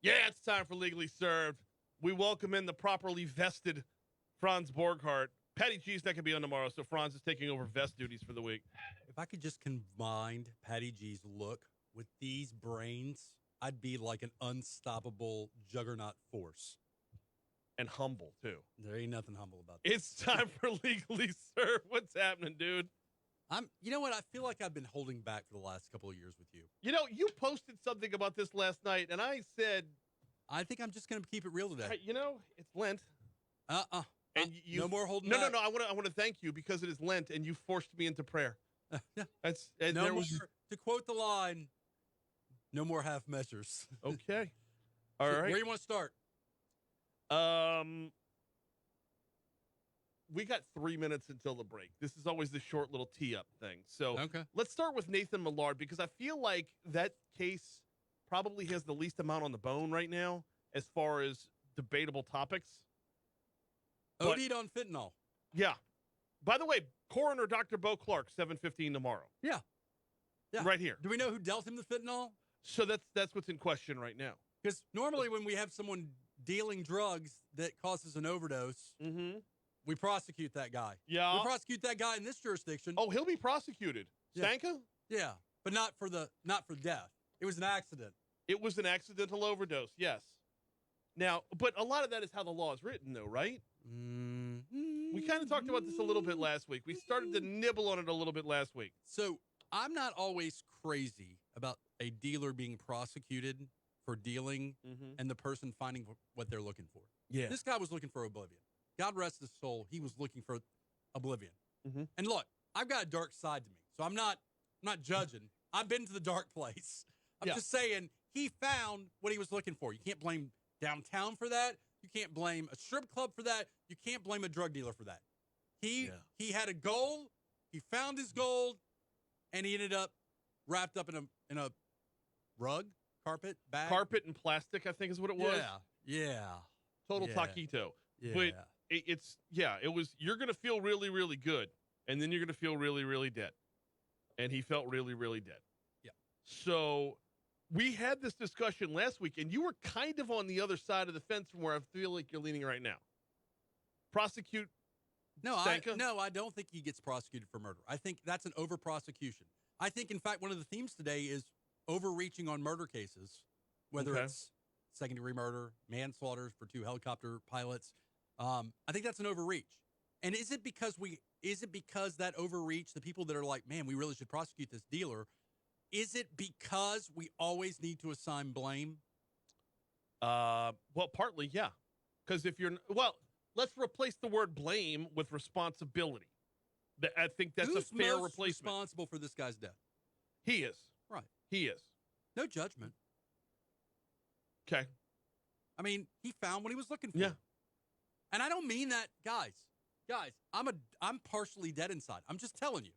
Yeah, it's time for Legally Served. We welcome in the properly vested Franz Borghardt. Patty G's not going to be on tomorrow, so Franz is taking over vest duties for the week. If I could just combine Patty G's look with these brains, I'd be like an unstoppable juggernaut force. And humble, too. There ain't nothing humble about that. It's time for Legally Served. What's happening, dude? You know what? I feel like I've been holding back for the last couple of years with you. You know, you posted something about this last night, and I said, I think I'm just going to keep it real today. hey, you know, it's Lent. And no more holding No, back. no, no. I want to thank you because it is Lent, and you forced me into prayer. To quote the line, no more half measures. Okay. All right. Where do you want to start? We got 3 minutes until the break. This is always the short little tee-up thing. So Okay. Let's start with Nathan Millard because I feel like that case probably has the least amount on the bone right now as far as debatable topics. OD'd on fentanyl. Yeah. By the way, coroner Dr. Bo Clark, 7:15 tomorrow. Yeah. Right here. Do we know who dealt him the fentanyl? So that's what's in question right now. Because normally when we have someone dealing drugs that causes an overdose, we prosecute that guy. Yeah. We prosecute that guy in this jurisdiction. Oh, he'll be prosecuted. Stanka? Yeah. But not for death. It was an accident. It was an accidental overdose, yes. Now, but a lot of that is how the law is written, though, right? We kind of talked about this a little bit last week. We started to nibble on it a little bit last week. So I'm not always crazy about a dealer being prosecuted for dealing and the person finding what they're looking for. Yeah. This guy was looking for oblivion. God rest his soul. He was looking for oblivion. And look, I've got a dark side to me, so I'm not judging. I've been to the dark place. I'm just saying he found what he was looking for. You can't blame downtown for that. You can't blame a strip club for that. You can't blame a drug dealer for that. He had a goal. He found his gold, and he ended up wrapped up in a rug, carpet, bag. Carpet and plastic, I think is what it was. Yeah. Total taquito. Yeah. But it was, you're going to feel really, really good, and then you're going to feel really, really dead. And he felt really, really dead. Yeah. So we had this discussion last week, and you were kind of on the other side of the fence from where I feel like you're leaning right now. Prosecute Stanka? No, I don't think he gets prosecuted for murder. I think that's an over-prosecution. I think, in fact, one of the themes today is overreaching on murder cases, whether it's second-degree murder, manslaughter for 2 helicopter pilots. I think that's an overreach. And is it because that overreach, the people that are like, man, we really should prosecute this dealer, is it because we always need to assign blame? Well, partly, yeah. Because let's replace the word blame with responsibility. I think that's a fair replacement. Who's responsible for this guy's death? He is. Right. He is. No judgment. Okay. I mean, he found what he was looking for. Yeah. And I don't mean that, guys, I'm partially dead inside. I'm just telling you.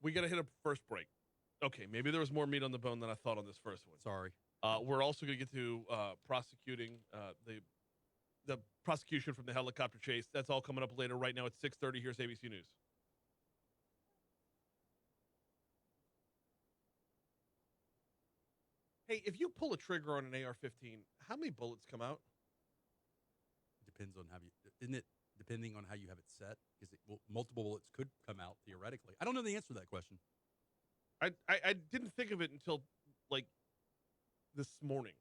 We got to hit a first break. Okay, maybe there was more meat on the bone than I thought on this first one. Sorry. We're also going to get to prosecuting the prosecution from the helicopter chase. That's all coming up later. Right now it's 6:30. Here's ABC News. Hey, if you pull a trigger on an AR-15, how many bullets come out? Depends on depending on how you have it set, because multiple bullets could come out theoretically. I don't know the answer to that question. I didn't think of it until like this morning.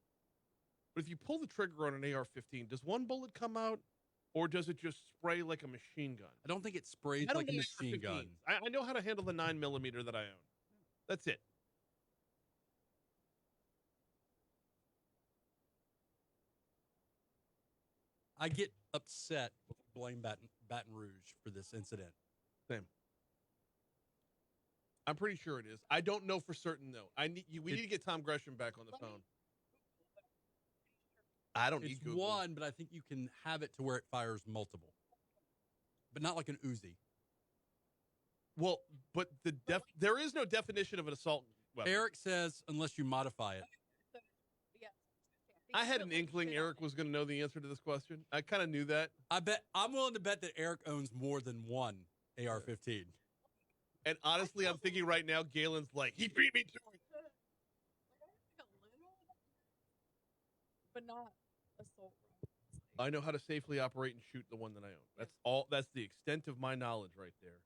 But if you pull the trigger on an AR-15, does one bullet come out, or does it just spray like a machine gun? I don't think it sprays like a machine gun. I know how to handle the 9mm that I own. That's it. I get upset when we blame Baton Rouge for this incident. Same. I'm pretty sure it is. I don't know for certain, though. We need to get Tom Gresham back on the phone. I don't need Google. One, but I think you can have it to where it fires multiple. But not like an Uzi. Well, but there is no definition of an assault weapon. Eric says unless you modify it. I had an inkling Eric was going to know the answer to this question. I kind of knew that. I'm willing to bet that Eric owns more than one AR-15. And honestly, I'm thinking right now, Galen's like, he beat me to it. but not assault rifles. I know how to safely operate and shoot the one that I own. That's all. That's the extent of my knowledge right there.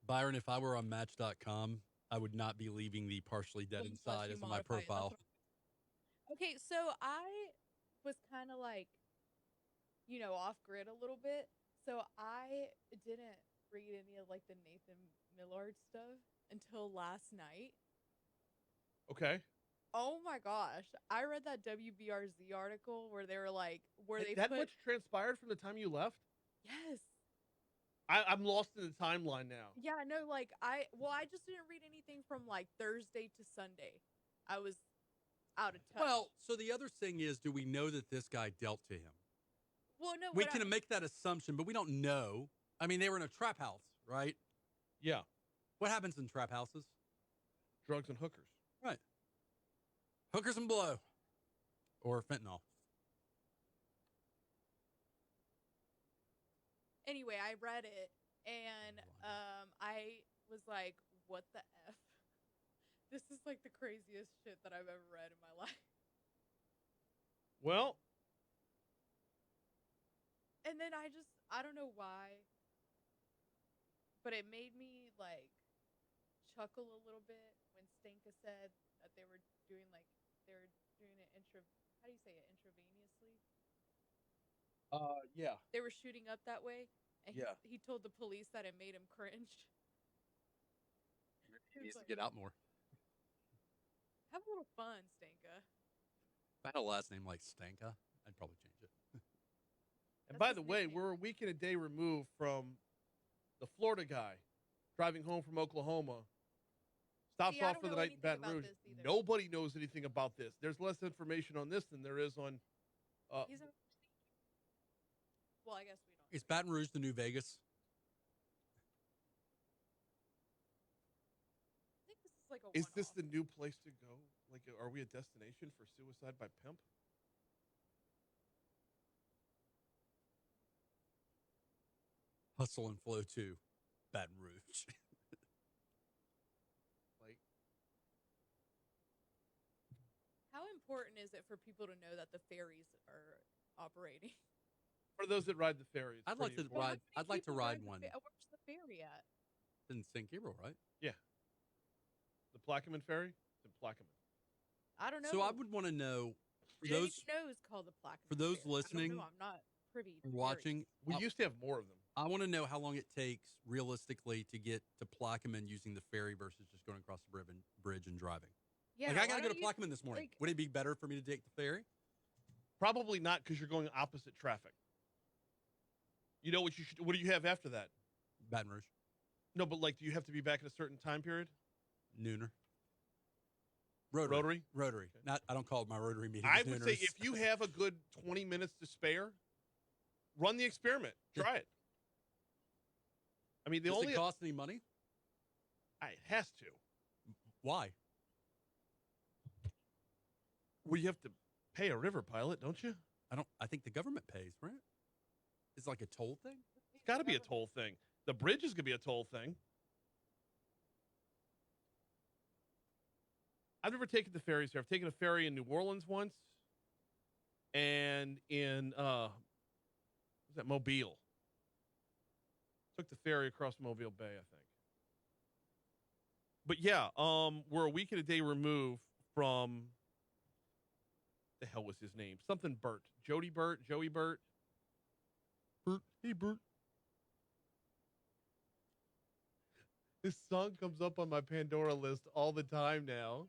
Byron, if I were on Match.com, I would not be leaving the partially dead Unless inside you as my modify it. That's profile. Okay, so I was kind of like, off grid a little bit. So I didn't read any of like the Nathan Millard stuff until last night. Okay. Oh my gosh. I read that WBRZ article where they were like, That much transpired from the time you left? Yes. I'm lost in the timeline now. Yeah, no, like I just didn't read anything from like Thursday to Sunday. I was out of touch. Well, so the other thing is, do we know that this guy dealt to him? Well, no, we can make that assumption, but we don't know. I mean, they were in a trap house, right? Yeah. What happens in trap houses? Drugs and hookers. Right. Hookers and blow. Or fentanyl. Anyway, I read it, and I was like, what the F? This is like the craziest shit that I've ever read in my life. Well. And then I don't know why, but it made me like chuckle a little bit when Stanka said that they were doing it how do you say it, intravenously? Yeah. They were shooting up that way, and Yeah. he told the police that it made him cringe. He needs to get out more. Have a little fun, Stanka. If I had a last name like Stanka, I'd probably change it. And by the way, we're a week and a day removed from the Florida guy driving home from Oklahoma. Stops off for the night in Baton Rouge. Nobody knows anything about this. There's less information on this than there is on. Well, I guess we don't. Is Baton Rouge the new Vegas? I think this is like a Is this the new place to go? Like, are we a destination for suicide by pimp? Hustle and Flow to Baton Rouge. Like, how important is it for people to know that the ferries are operating? For those that ride the ferry, I'd like to ride. I'd like to ride one. Where's the ferry at? In St. Gabriel, right? Yeah. The Plaquemine ferry. It's in Plaquemine. I don't know. So I would want to know for those. It's called the Plaquemine. For those ferry. listening, I'm not privy to watching. We used to have more of them. I want to know how long it takes realistically to get to Plaquemine using the ferry versus just going across the bridge and driving. Yeah, like I got to go to Plaquemine this morning. Would it be better for me to take the ferry? Probably not, because you're going opposite traffic. You know what you should? What do you have after that? Baton Rouge. No, but like, do you have to be back at a certain time period? Nooner. Rotary. Okay. Not. I don't call it my Rotary meeting. I would say if you have a good 20 minutes to spare, run the experiment. Try it. I mean, Does it cost any money? It has to. Why? Well, you have to pay a river pilot, don't you? I think the government pays, right? It's like a toll thing? It's got to be a toll thing. The bridge is going to be a toll thing. I've never taken the ferries here. I've taken a ferry in New Orleans once, and in was that Mobile? Took the ferry across Mobile Bay, I think. But yeah, we're a week and a day removed from the hell was his name? Something Burt. Joey Burt. Burt. Hey, Burt. This song comes up on my Pandora list all the time now.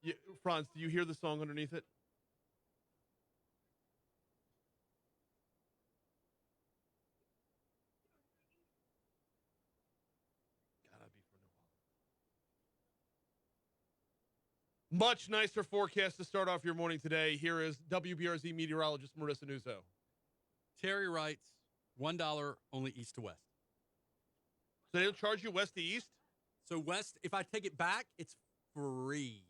Yeah, Franz, do you hear the song underneath it? Gotta be for New Orleans. Much nicer forecast to start off your morning today. Here is WBRZ meteorologist Marissa Nuzzo. Terry writes, $1 only east to west. So they'll charge you west to east? So west, if I take it back, it's free.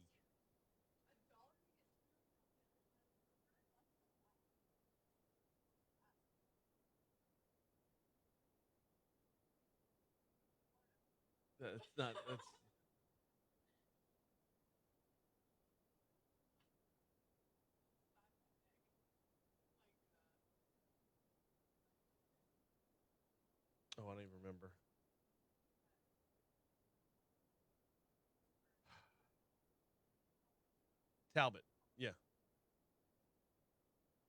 That's not. That's. Oh, I don't even remember. Talbot. Yeah.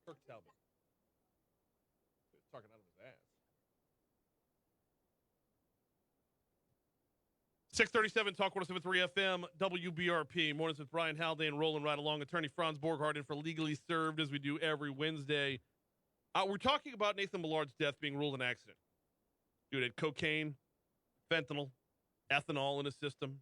Kirk Talbot. He was talking out of his ass. 637 Talk 107.3 FM, WBRP. Mornings with Brian Haldane, rolling right along. Attorney Franz Borghardt in for Legally Served, as we do every Wednesday. We're talking about Nathan Millard's death being ruled an accident. Dude had cocaine, fentanyl, ethanol in his system.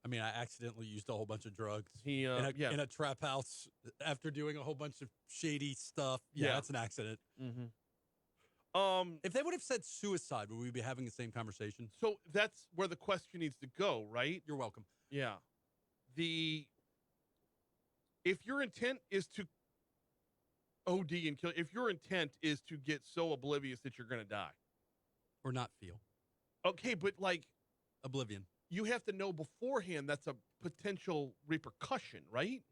I mean, I accidentally used a whole bunch of drugs He in a trap house after doing a whole bunch of shady stuff. Yeah, that's an accident. Mm-hmm. If they would have said suicide, would we be having the same conversation? So that's where the question needs to go, right? You're welcome. Yeah. If your intent is to OD and kill, if your intent is to get so oblivious that you're going to die. Or not feel. Okay, but like. Oblivion. You have to know beforehand that's a potential repercussion, right?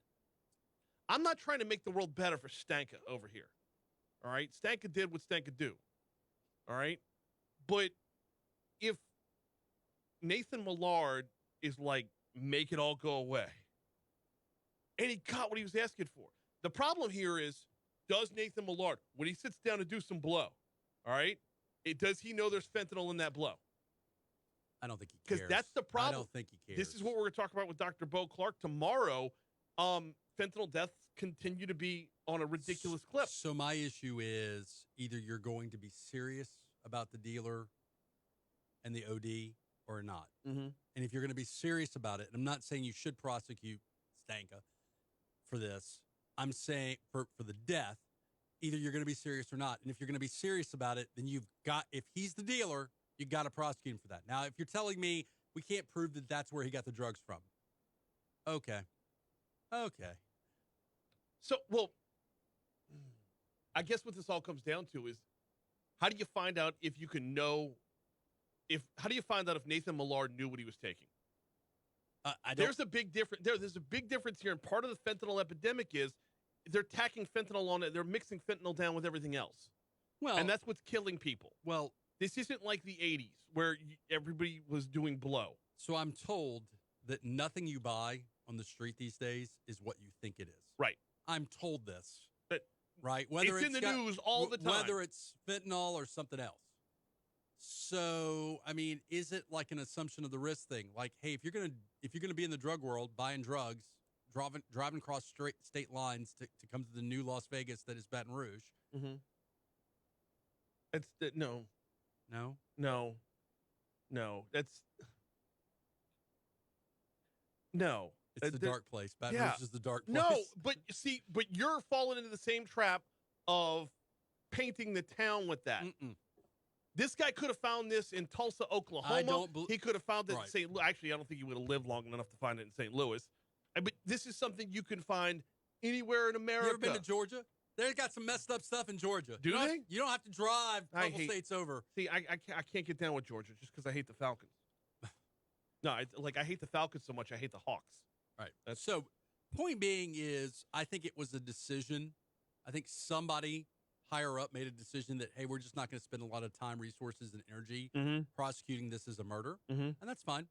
I'm not trying to make the world better for Stanka over here. All right? Stanka did what Stanka do. All right? But if Nathan Millard is like, make it all go away, and he got what he was asking for. The problem here is, does Nathan Millard, when he sits down to do some blow, all right, does he know there's fentanyl in that blow? I don't think he cares. Because that's the problem. I don't think he cares. This is what we're going to talk about with Dr. Bo Clark tomorrow. Fentanyl deaths continue to be on a ridiculous clip. So my issue is either you're going to be serious about the dealer and the OD or not. Mm-hmm. And if you're going to be serious about it, and I'm not saying you should prosecute Stanka for this. I'm saying for the death, either you're going to be serious or not. And if you're going to be serious about it, then if he's the dealer, you got to prosecute him for that. Now, if you're telling me we can't prove that that's where he got the drugs from, okay. So, well, I guess what this all comes down to is, how do you find out if you can know how do you find out if Nathan Millard knew what he was taking? There's a big difference. There's a big difference here, and part of the fentanyl epidemic is they're tacking fentanyl on it. They're mixing fentanyl down with everything else. Well, and that's what's killing people. Well, this isn't like the 80s where everybody was doing blow. So I'm told that nothing you buy on the street these days is what you think it is. Right. I'm told this. But right. Whether it's in the news all the time. Whether it's fentanyl or something else. So, I mean, is it like an assumption of the risk thing? Like, hey, if you're gonna be in the drug world, buying drugs, driving across state lines to come to the new Las Vegas that is Baton Rouge. Mm-hmm. It's no. That's no. It's the dark place. Baton Rouge is the dark place. No, but you're falling into the same trap of painting the town with that. Mm-mm. This guy could have found this in Tulsa, Oklahoma. He could have found it in St. Louis. Actually, I don't think he would have lived long enough to find it in St. Louis. But this is something you can find anywhere in America. You ever been to Georgia? They got some messed up stuff in Georgia. Do they? You don't have to drive a couple states over. See, I can't get down with Georgia just because I hate the Falcons. No, I hate the Falcons so much. I hate the Hawks. Right. So, point being is, I think it was a decision. I think somebody higher up made a decision that, hey, we're just not going to spend a lot of time, resources, and energy prosecuting this as a murder. Mm-hmm. And that's fine.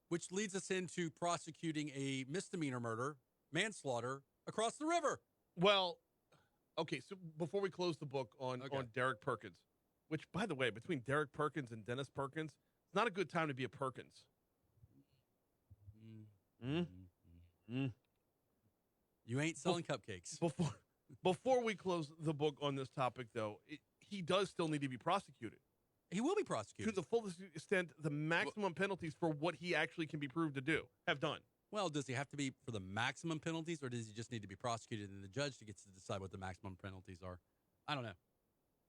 Which leads us into prosecuting a misdemeanor murder, manslaughter, across the river. Well, okay, so before we close the book on Derek Perkins, which, by the way, between Derek Perkins and Dennis Perkins, it's not a good time to be a Perkins. You ain't selling cupcakes. Before we close the book on this topic, though, he does still need to be prosecuted. He will be prosecuted. To the fullest extent, the maximum penalties for what he actually can be proved to do have done. Well, does he have to be for the maximum penalties, or does he just need to be prosecuted and the judge gets to decide what the maximum penalties are? I don't know.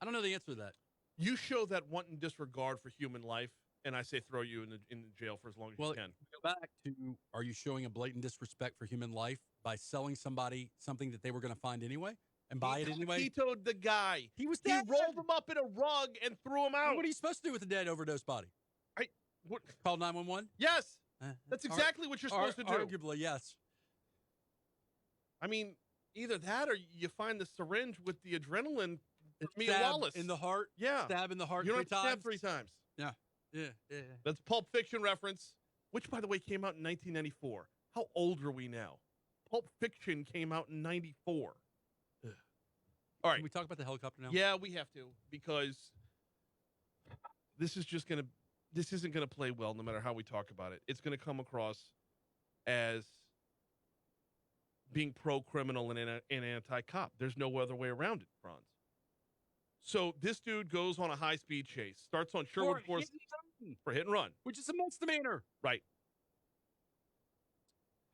I don't know the answer to that. You show that wanton disregard for human life, and I say throw you in the jail for as long as you can. Go back to, are you showing a blatant disrespect for human life by selling somebody something that they were going to find anyway and buy it anyway? He told the guy. He was dead. He rolled him up in a rug and threw him out. What are you supposed to do with a dead overdose body? What? Call 911? Yes. That's exactly what you're supposed to do. Arguably, yes. I mean, either that or you find the syringe with the adrenaline. Mia Stab Wallace. in the heart. Yeah. Stab in the heart You don't 3 have to times. stab 3 times. Yeah. That's Pulp Fiction reference, which, by the way, came out in 1994. How old are we now? Pulp Fiction came out in 94. Ugh. All right. Can we talk about the helicopter now? Yeah, we have to, because this isn't going to play well no matter how we talk about it. It's going to come across as being pro-criminal and anti-cop. There's no other way around it, Franz. So this dude goes on a high-speed chase, starts on Sherwood Forest for hit and run. Which is a misdemeanor. Right.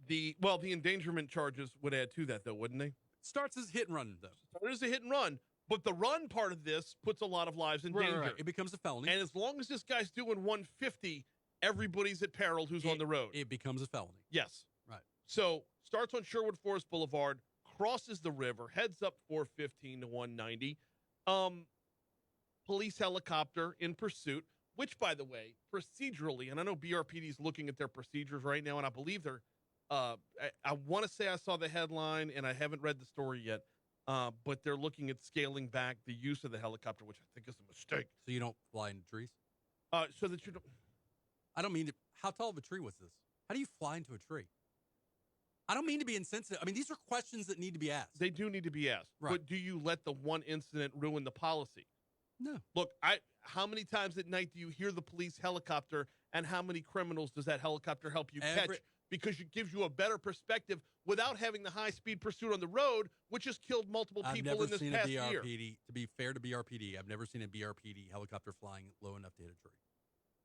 The endangerment charges would add to that, though, wouldn't they? Starts as hit and run, though. Starts as a hit and run, but the run part of this puts a lot of lives in danger. Right. It becomes a felony. And as long as this guy's doing 150, everybody's at peril who's on the road. It becomes a felony. Yes. Right. So starts on Sherwood Forest Boulevard, crosses the river, heads up 415 to 190. Police helicopter in pursuit, which, by the way, procedurally, and I know BRPD's looking at their procedures right now, and I believe they're, I want to say I saw the headline, and I haven't read the story yet, but they're looking at scaling back the use of the helicopter, which I think is a mistake. So you don't fly into trees? So that you don't. I don't mean to. How tall of a tree was this? How do you fly into a tree? I don't mean to be insensitive. I mean, these are questions that need to be asked. They do need to be asked. Right. But do you let the one incident ruin the policy? No. Look, how many times at night do you hear the police helicopter, and how many criminals does that helicopter help you catch? Because it gives you a better perspective without having the high-speed pursuit on the road, which has killed multiple people in this past year. To be fair to BRPD, I've never seen a BRPD helicopter flying low enough to hit a tree.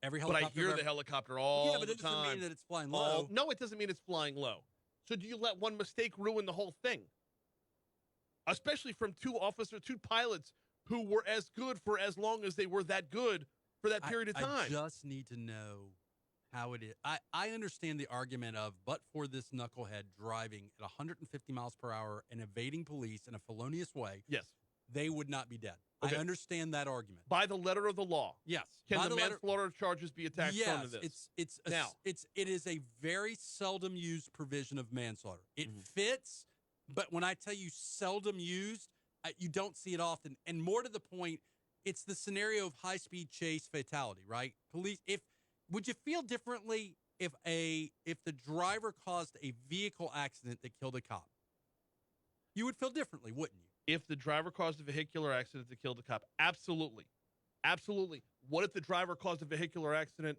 Every helicopter. But I hear the helicopter all the time. Yeah, but it doesn't mean that it's flying low. No, it doesn't mean it's flying low. So do you let one mistake ruin the whole thing? Especially from two pilots who were as good for as long as they were that good for that period of time. I just need to know how it is. I understand the argument of, but for this knucklehead driving at 150 miles per hour and evading police in a felonious way, yes, they would not be dead. Okay. I understand that argument. By the letter of the law. Yes. Can the manslaughter charges be attached onto this? It is a very seldom used provision of manslaughter. It fits, but when I tell you seldom used, you don't see it often. And more to the point, it's the scenario of high-speed chase fatality, right? Would you feel differently if the driver caused a vehicle accident that killed a cop? You would feel differently, wouldn't you? If the driver caused a vehicular accident that killed a cop, absolutely. Absolutely. What if the driver caused a vehicular accident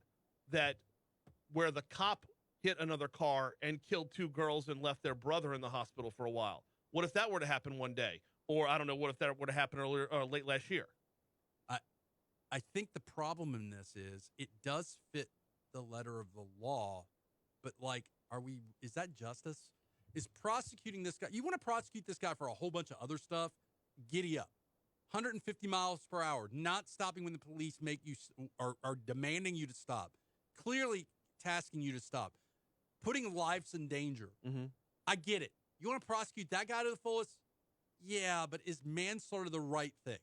where the cop hit another car and killed 2 girls and left their brother in the hospital for a while? What if that were to happen one day? Or I don't know, what if that were to happen earlier or late last year? I think the problem in this is it does fit the letter of the law, but is that justice? Is prosecuting this guy, you want to prosecute this guy for a whole bunch of other stuff? Giddy up. 150 miles per hour, not stopping when the police make you are demanding you to stop, clearly tasking you to stop, putting lives in danger. Mm-hmm. I get it. You want to prosecute that guy to the fullest? Yeah, but is manslaughter the right thing?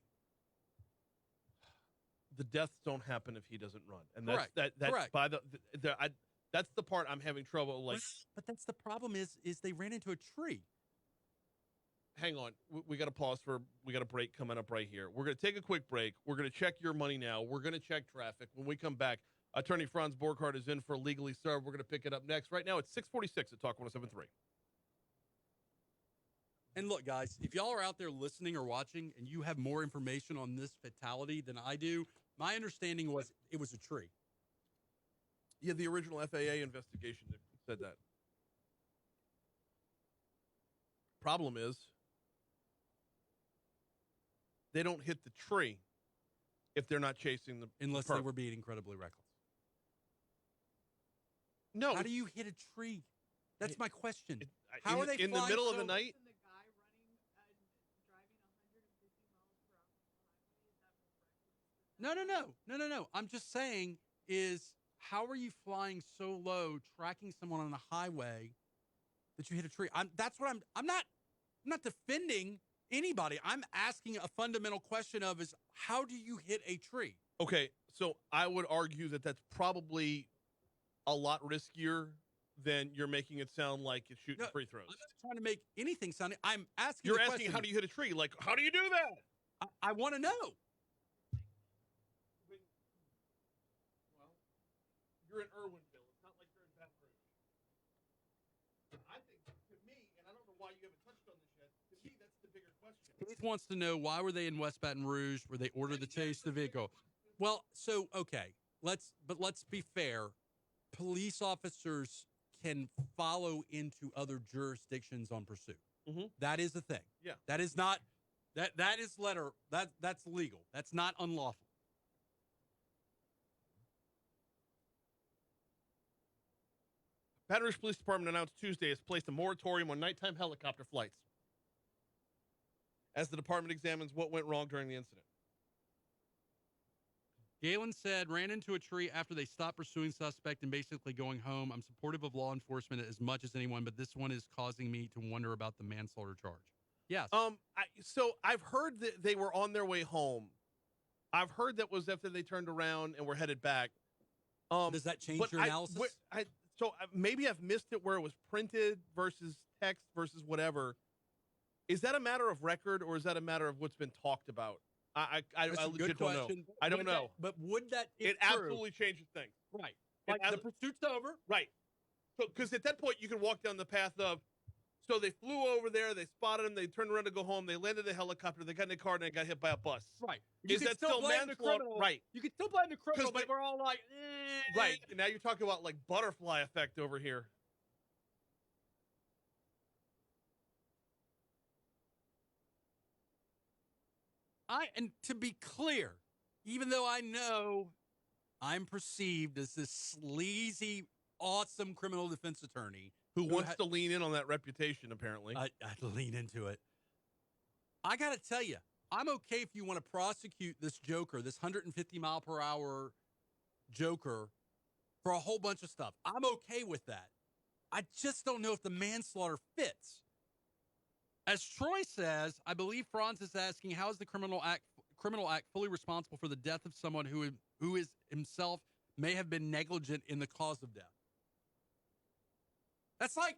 The deaths don't happen if he doesn't run, and Correct. that's Correct. by that's the part I'm having trouble. But that's the problem is they ran into a tree. Hang on, we got to pause we got a break coming up right here. We're going to take a quick break. We're going to check your money now. We're going to check traffic. When we come back, Attorney Franz Borghardt is in for Legally Served. We're going to pick it up next. Right now, it's 6:46 at Talk 107.3. And look, guys, if y'all are out there listening or watching and you have more information on this fatality than I do, my understanding was it was a tree. Yeah, the original FAA investigation said that. Problem is, they don't hit the tree if they're not chasing the unless they were being incredibly reckless. No. How do you hit a tree? That's my question. How are they in the middle of the night? No. I'm just saying is how are you flying so low, tracking someone on a highway that you hit a tree? I'm not defending anybody. I'm asking a fundamental question is how do you hit a tree? Okay, So I would argue that that's probably a lot riskier than you're making it sound like it's shooting free throws. I'm not trying to make anything sound. I'm asking. You're the asking question. how do you hit a tree? Like, how do you do that? I want to know. Well, you're in Irwinville. It's not like you're in Baton Rouge. I think, to me, and I don't know why you haven't touched on this yet, to me, that's the bigger question. Keith wants to know, why were they in West Baton Rouge where they ordered the chase the vehicle? Well, so, okay, let's be fair. Police officers can follow into other jurisdictions on pursuit. Mm-hmm. That is a thing. Yeah. That is not, that is that's legal. That's not unlawful. Baton Rouge Police Department announced Tuesday has placed a moratorium on nighttime helicopter flights as the department examines what went wrong during the incident. Galen said, ran into a tree after they stopped pursuing suspect and basically going home. I'm supportive of law enforcement as much as anyone, but this one is causing me to wonder about the manslaughter charge. Yes. So I've heard that they were on their way home. I've heard that was after they turned around and were headed back. Does that change your analysis? Maybe I've missed it where it was printed versus text versus whatever. Is that a matter of record or is that a matter of what's been talked about? I legit don't know. I don't know. But would that, it absolutely changes things. Right. Like the pursuit's over. Right. So, because at that point you can walk down the path of, so they flew over there, they spotted him, they turned around to go home, they landed the helicopter, they got in the car, and they got hit by a bus. Right. Is that still manslaughter? Right. You can still blame the criminal, but we're all like, Right. And now you're talking about like butterfly effect over here. And to be clear, even though I know I'm perceived as this sleazy, awesome criminal defense attorney who wants to lean in on that reputation, apparently. I'd lean into it. I got to tell you, I'm okay if you want to prosecute this joker, this 150 mile per hour joker, for a whole bunch of stuff. I'm okay with that. I just don't know if the manslaughter fits. As Troy says, I believe Franz is asking, how is the criminal act fully responsible for the death of someone who is himself may have been negligent in the cause of death? That's like,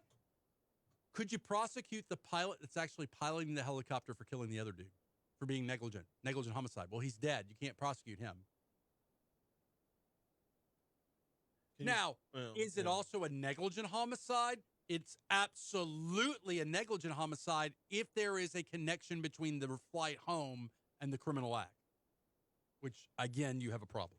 could you prosecute the pilot that's actually piloting the helicopter for killing the other dude, for being negligent homicide? Well, he's dead. You can't prosecute him. Is it also a negligent homicide? It's absolutely a negligent homicide if there is a connection between the flight home and the criminal act, which, again, you have a problem.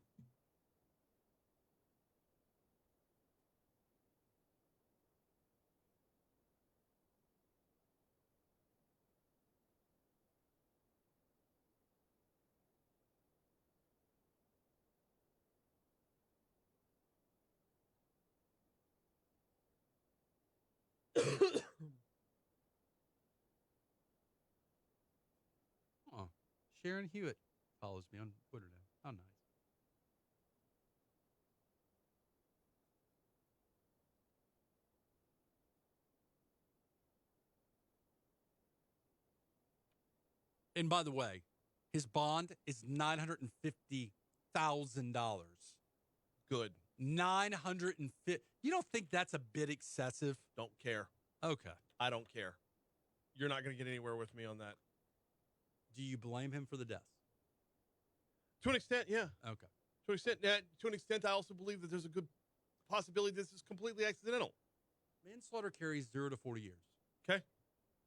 Oh, Sharon Hewitt follows me on Twitter now. How nice. And by the way, his bond is $950,000. Good. $950,000. You don't think that's a bit excessive? Don't care. Okay. I don't care. You're not going to get anywhere with me on that. Do you blame him for the death? To an extent, yeah. Okay. To an extent, I also believe that there's a good possibility this is completely accidental. Manslaughter carries 0 to 40 years. Okay.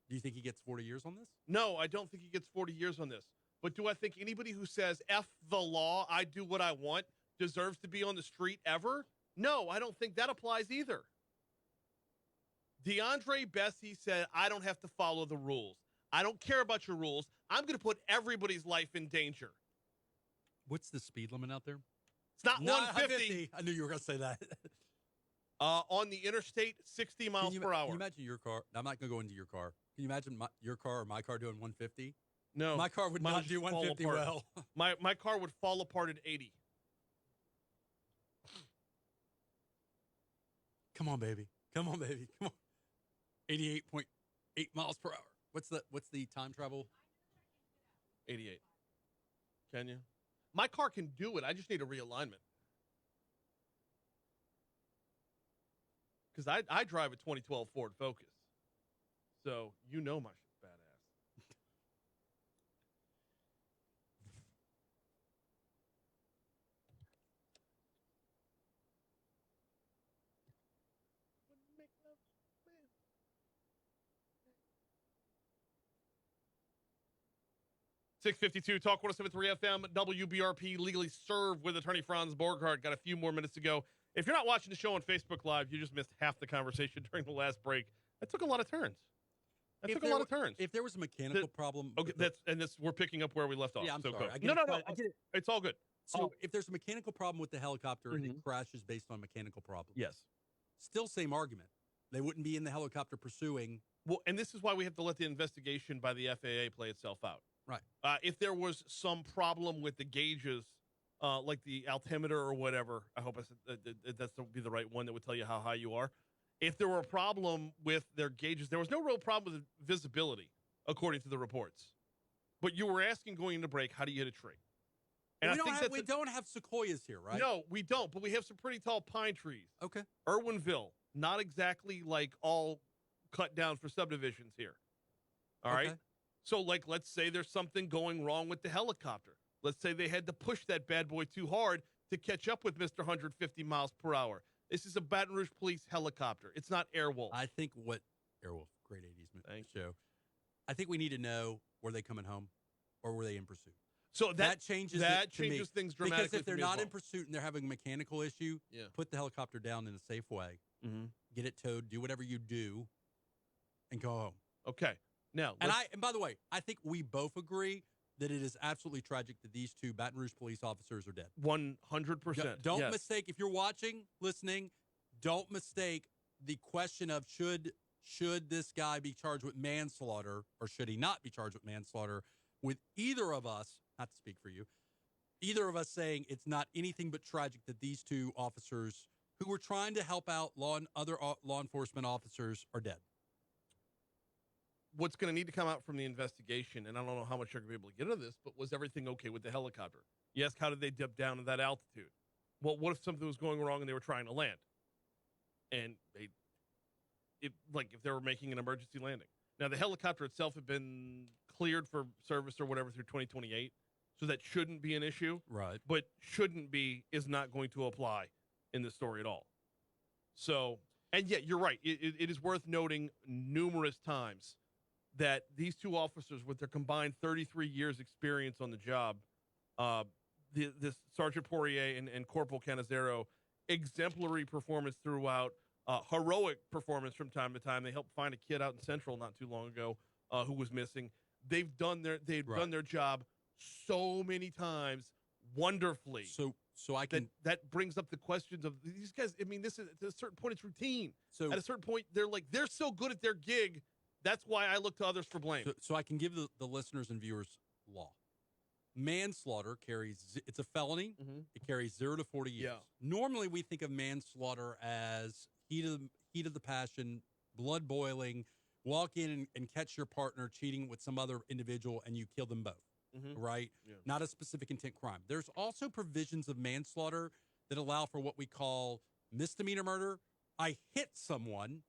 Do you think he gets 40 years on this? No, I don't think he gets 40 years on this. But do I think anybody who says, F the law, I do what I want, deserves to be on the street ever? No, I don't think that applies either. Deandre Bessye said, I don't have to follow the rules. I don't care about your rules. I'm going to put everybody's life in danger. What's the speed limit out there? It's not 150. I knew you were going to say that. On the interstate, 60 miles per hour. Can you imagine your car? I'm not going to go into your car. Can you imagine your car or my car doing 150? No. My car would not do 150 well. My car would fall apart at 80. Come on, baby. Come on, baby. Come on. 88.8 miles per hour. What's the time travel? 88. Can you? My car can do it. I just need a realignment. Because I drive a 2012 Ford Focus. So, you know my shit's badass. .652 Talk 107.3 FM WBRP legally served with attorney Franz Borghardt. Got a few more minutes to go. If you're not watching the show on Facebook Live, you just missed half the conversation during the last break. That took a lot of turns. If there was a mechanical problem, okay, we're picking up where we left off. Yeah, I'm so sorry. No. I get it. It's all good. So if there's a mechanical problem with the helicopter and it crashes based on mechanical problems, yes, still same argument. They wouldn't be in the helicopter pursuing. Well, and this is why we have to let the investigation by the FAA play itself out. Right. If there was some problem with the gauges, like the altimeter or whatever, I hope that's be the right one that would tell you how high you are. If there were a problem with their gauges, there was no real problem with visibility, according to the reports. But you were asking going into break, how do you hit a tree? And we don't have sequoias here, right? No, we don't, but we have some pretty tall pine trees. Okay. Irwinville, not exactly like all cut down for subdivisions here. All right. So, let's say there's something going wrong with the helicopter. Let's say they had to push that bad boy too hard to catch up with Mr. 150 miles per hour. This is a Baton Rouge Police helicopter. It's not Airwolf. I think Airwolf, great 80s show. I think we need to know, were they coming home or were they in pursuit? So that changes things dramatically. Because if they're not in pursuit and they're having a mechanical issue, put the helicopter down in a safe way, get it towed, do whatever you do, and go home. Okay. Now, and by the way, I think we both agree that it is absolutely tragic that these two Baton Rouge police officers are dead. 100%. Don't mistake, if you're watching, listening, don't mistake the question of should this guy be charged with manslaughter or should he not be charged with manslaughter, with either of us, not to speak for you, either of us saying it's not anything but tragic that these two officers who were trying to help out other law enforcement officers are dead. What's going to need to come out from the investigation, and I don't know how much you're going to be able to get into this, but was everything okay with the helicopter? Yes, how did they dip down to that altitude? Well, what if something was going wrong and they were trying to land? And if they were making an emergency landing. Now, the helicopter itself had been cleared for service or whatever through 2028, so that shouldn't be an issue. Right. But shouldn't be is not going to apply in this story at all. So, and yet, you're right. It is worth noting numerous times that these two officers, with their combined 33 years experience on the job, this Sergeant Poirier and Corporal Canizero, exemplary performance throughout, heroic performance from time to time. They helped find a kid out in Central not too long ago who was missing. They've done their job so many times wonderfully. So I can that brings up the questions of these guys. I mean, this is at a certain point it's routine. So at a certain point they're so good at their gig. That's why I look to others for blame. So I can give the listeners and viewers law. Manslaughter it's a felony. Mm-hmm. It carries 0 to 40 years. Yeah. Normally we think of manslaughter as heat of the passion, blood boiling, walk in and catch your partner cheating with some other individual and you kill them both. Mm-hmm. Right? Yeah. Not a specific intent crime. There's also provisions of manslaughter that allow for what we call misdemeanor murder. I hit someone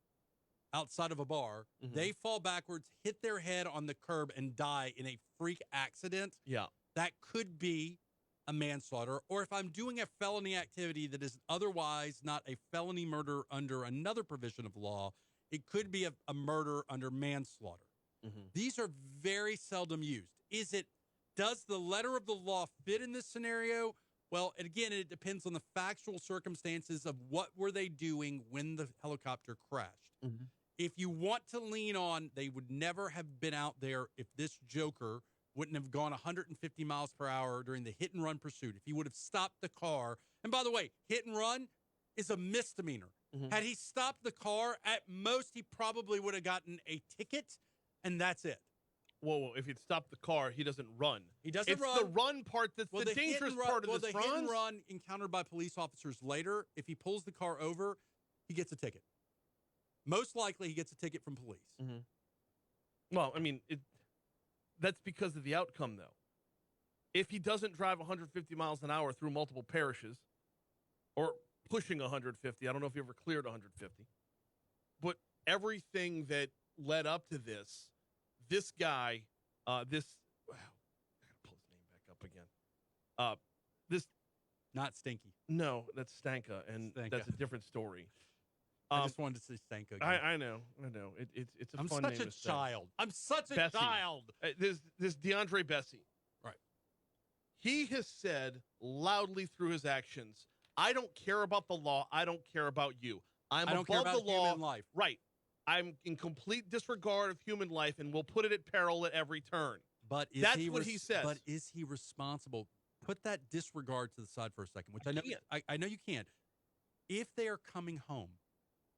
outside of a bar, they fall backwards, hit their head on the curb, and die in a freak accident. Yeah. That could be a manslaughter. Or if I'm doing a felony activity that is otherwise not a felony murder under another provision of law, it could be a murder under manslaughter. Mm-hmm. These are very seldom used. Does the letter of the law fit in this scenario? Well, again, it depends on the factual circumstances of what were they doing when the helicopter crashed. Mm-hmm. If you want to lean on, they would never have been out there if this joker wouldn't have gone 150 miles per hour during the hit and run pursuit. If he would have stopped the car, and by the way, hit and run is a misdemeanor. Mm-hmm. Had he stopped the car, at most he probably would have gotten a ticket, and that's it. Whoa, if he'd stopped the car, he doesn't run. He doesn't run. It's the run part that's the dangerous part of this, the hit and run encountered by police officers later, if he pulls the car over, he gets a ticket. Most likely, he gets a ticket from police. Mm-hmm. Well, I mean, that's because of the outcome, though. if he doesn't drive 150 miles an hour through multiple parishes, or pushing 150, I don't know if he ever cleared 150, but everything that led up to this guy, wow, I gotta pull his name back up again. This Not Stinky. no, that's Stanka, and Stanka. that's a different story. I just wanted to say Stanka again. I know. It's a I'm fun such name a to say. child. I'm such a Bessye. child. This Deandre Bessye. Right. He has said loudly through his actions, I don't care about the law. I don't care about you. I don't care about the law. human life. Right. I'm in complete disregard of human life and will put it at peril at every turn. But is That's what he says. But is he responsible? Put that disregard to the side for a second, which I know you can't. If they are coming home,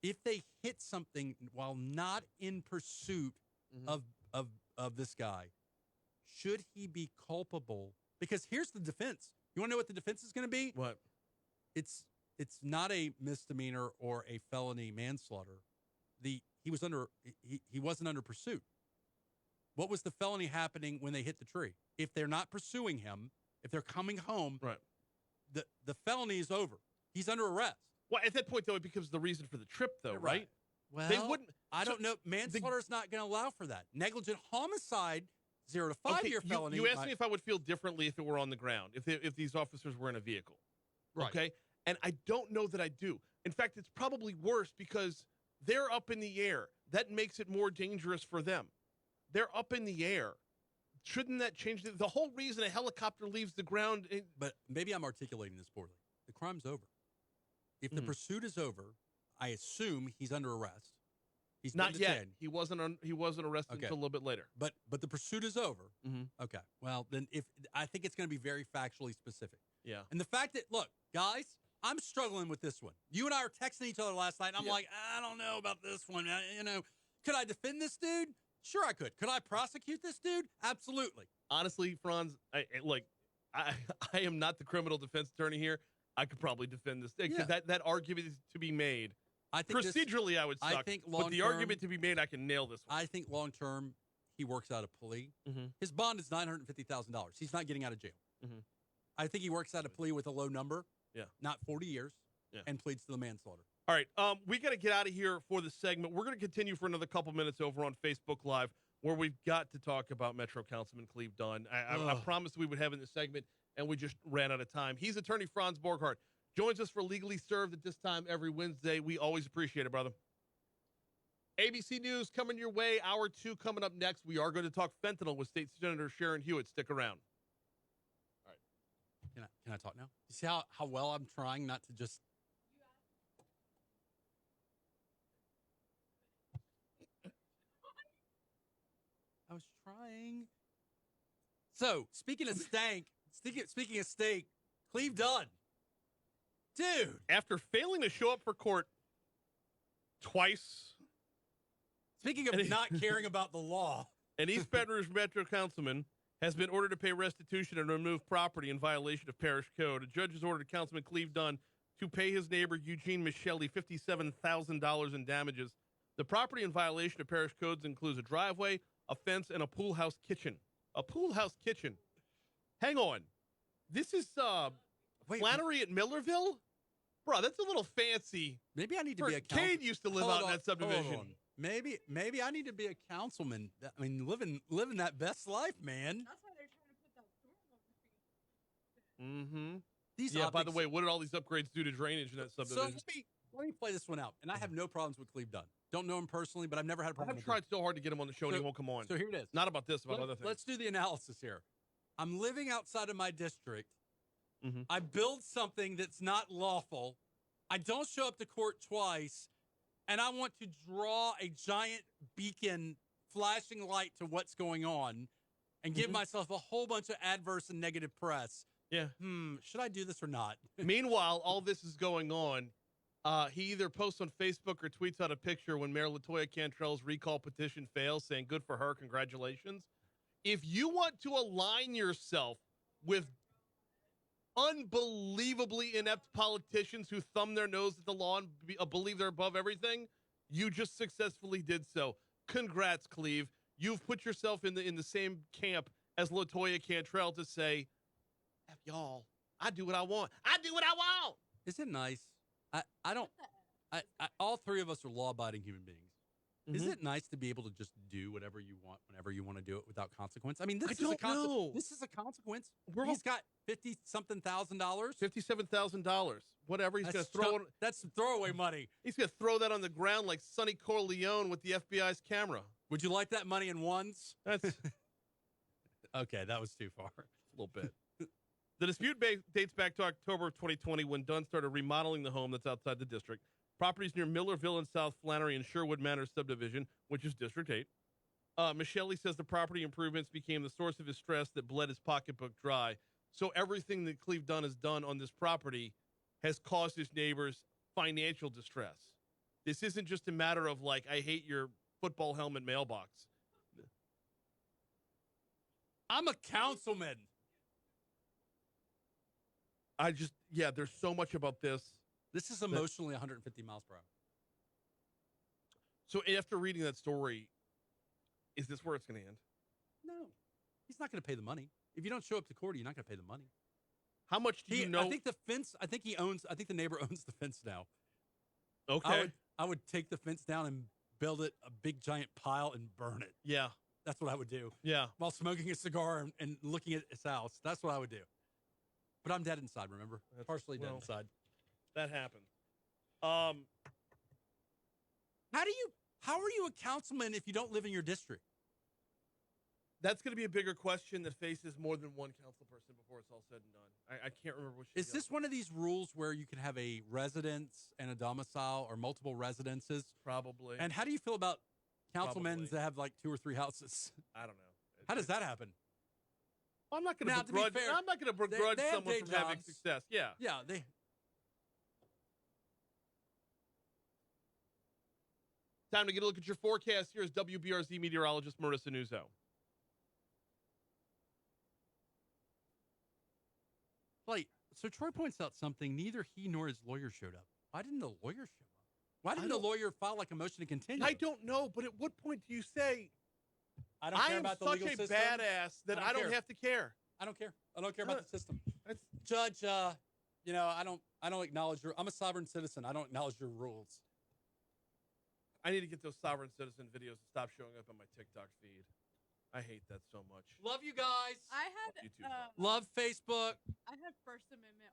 if they hit something while not in pursuit of this guy, should he be culpable? Because here's the defense. You want to know what the defense is going to be? What? It's not a misdemeanor or a felony manslaughter. He wasn't under pursuit. What was the felony happening when they hit the tree? If they're not pursuing him, if they're coming home, Right. the felony is over. He's under arrest. Well, at that point, though, it becomes the reason for the trip, though, right? Well, They wouldn't. I don't know. Manslaughter is not going to allow for that. Negligent homicide, 0 to 5 year felony. You asked me if I would feel differently if it were on the ground, if these officers were in a vehicle. Right. Okay? And I don't know that I do. In fact, it's probably worse because they're up in the air. That makes it more dangerous for them. They're up in the air. Shouldn't that change the whole reason a helicopter leaves the ground? But maybe I'm articulating this poorly. The crime's over. If the pursuit is over, I assume he's under arrest. He's not yet. detained. He wasn't arrested until a little bit later. But the pursuit is over. Mm-hmm. Okay. Well, then I think it's going to be very factually specific. Yeah. And the fact that, look, guys, I'm struggling with this one. You and I were texting each other last night, and I'm like, I don't know about this one. Could I defend this dude? Sure, I could. Could I prosecute this dude? Absolutely. Honestly, Franz, I am not the criminal defense attorney here. I could probably defend this thing. Yeah. That argument is to be made. I think procedurally, I would suck. I think but the argument to be made, I can nail this one. I think long term, he works out a plea. Mm-hmm. His bond is $950,000. He's not getting out of jail. Mm-hmm. I think he works out a plea with a low number. Yeah. Not 40 years. Yeah. And pleads to the manslaughter. All right. We got to get out of here for the segment. We're going to continue for another couple minutes over on Facebook Live, where we've got to talk about Metro Councilman Cleve Dunn. I promised we would have in this segment, and we just ran out of time. He's attorney Franz Borghardt. Joins us for Legally Served at this time every Wednesday. We always appreciate it, brother. ABC News coming your way. Hour 2 coming up next. We are going to talk fentanyl with State Senator Sharon Hewitt. Stick around. All right. Can I talk now? You see how well I'm trying not to just... I was trying. So, speaking of steak, Cleve Dunn. Dude. After failing to show up for court twice. Speaking of not caring about the law. An East Baton Rouge Metro Councilman has been ordered to pay restitution and remove property in violation of parish code. A judge has ordered Councilman Cleve Dunn to pay his neighbor Eugene Michelli $57,000 in damages. The property in violation of parish codes includes a driveway, a fence, and a pool house kitchen. A pool house kitchen. Hang on. This is Flannery at Millerville? Bro, that's a little fancy. Maybe I need to be a councilman. Cade used to live out in that subdivision. Maybe I need to be a councilman. I mean, living that best life, man. That's why they're trying to put that storm over. Mm-hmm. These by optics, the way, what did all these upgrades do to drainage in that subdivision? So let me play this one out. And I have no problems with Cleve Dunn. Don't know him personally, but I've never had a problem I've with tried him. so hard to get him on the show and he won't come on. So here it is. Not about this, about other things. Let's do the analysis here. I'm living outside of my district. Mm-hmm. I build something that's not lawful. I don't show up to court twice. And I want to draw a giant beacon flashing light to what's going on and give myself a whole bunch of adverse and negative press. Yeah. Should I do this or not? Meanwhile, all this is going on. He either posts on Facebook or tweets out a picture when Mayor LaToya Cantrell's recall petition fails, saying, good for her, congratulations. If you want to align yourself with unbelievably inept politicians who thumb their nose at the law and believe they're above everything, you just successfully did so. Congrats, Cleve. You've put yourself in the same camp as LaToya Cantrell to say, y'all, I do what I want. I do what I want. Is it nice? I don't. What the heck? All three of us are law-abiding human beings. Is Mhm. it nice to be able to just do whatever you want whenever you want to do it without consequence? I mean, I don't know. This is a consequence. We're all- He's got $50-something thousand. $57,000. Whatever. He's going to throw it. That's throwaway money. He's going to throw that on the ground like Sonny Corleone with the FBI's camera. Would you like that money in ones? That's Okay, that was too far. a little bit. The dispute dates back to October of 2020 when Dunn started remodeling the home that's outside the district. Properties near Millerville and South Flannery and Sherwood Manor subdivision, which is District 8. Michele says the property improvements became the source of his stress that bled his pocketbook dry. So everything that Cleve Dunn has done on this property has caused his neighbors financial distress. This isn't just a matter of like, I hate your football helmet mailbox. I'm a councilman. There's so much about this. This is emotionally 150 miles per hour. So after reading that story, is this where it's going to end? No, he's not going to pay the money. If you don't show up to court, you're not going to pay the money. How much do you know? I think the fence. I think the neighbor owns the fence now. Okay. I would take the fence down and build it a big giant pile and burn it. Yeah. That's what I would do. Yeah. While smoking a cigar and looking at his house. That's what I would do. But I'm dead inside, remember? Partially dead inside. That happens. How are you a councilman if you don't live in your district? That's going to be a bigger question that faces more than one council person before it's all said and done. I can't remember which. Is this one of these rules where you can have a residence and a domicile or multiple residences? Probably. And how do you feel about councilmen that have like 2 or 3 houses? I don't know. How does that happen? I'm not going to begrudge. I'm not going to begrudge someone from having success. Yeah. Yeah. They. Time to get a look at your forecast. Here's WBRZ meteorologist Marissa Nuzzo. Like, so Troy points out something. Neither he nor his lawyer showed up. Why didn't the lawyer show up? Why didn't the lawyer file like a motion to continue? I don't know, but at what point do you say, I don't care about the legal system? I am such a badass that I don't have to care. I don't care. I don't care about the system. Judge, I don't acknowledge I'm a sovereign citizen. I don't acknowledge your rules. I need to get those sovereign citizen videos to stop showing up on my TikTok feed. I hate that so much. Love you guys. I had You too, love Facebook. I had First Amendment